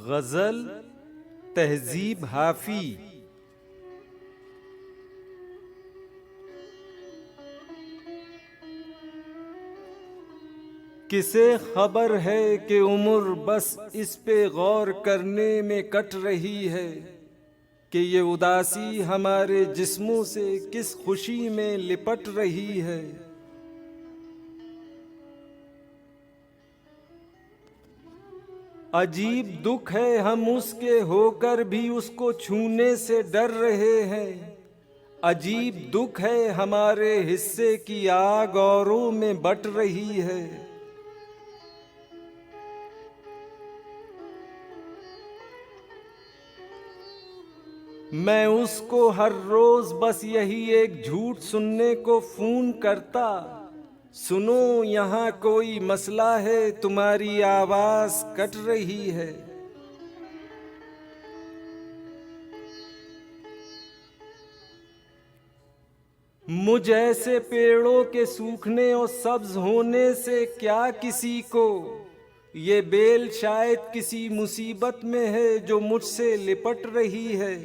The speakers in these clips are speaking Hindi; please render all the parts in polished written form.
गजल तहजीब हाफी। किसे खबर है कि उम्र बस इस पे गौर करने में कट रही है कि ये उदासी हमारे जिस्मों से किस खुशी में लिपट रही है। अजीब दुख है हम उसके होकर भी उसको छूने से डर रहे हैं। अजीब दुख है हमारे हिस्से की आग औरों में बट रही है। मैं उसको हर रोज बस यही एक झूठ सुनने को फोन करता, सुनो यहाँ कोई मसला है, तुम्हारी आवाज कट रही है। मुझ ऐसे पेड़ों के सूखने और सब्ज होने से क्या किसी को, ये बेल शायद किसी मुसीबत में है जो मुझसे लिपट रही है।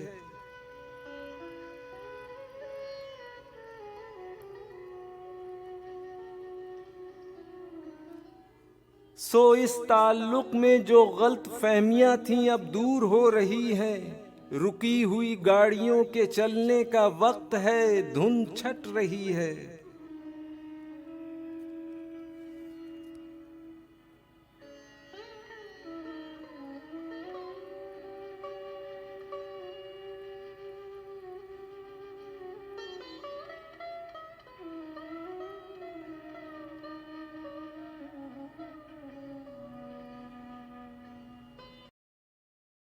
सो इस ताल्लुक में जो गलत फहमियां थीं अब दूर हो रही हैं। रुकी हुई गाड़ियों के चलने का वक्त है, धुन छट रही है।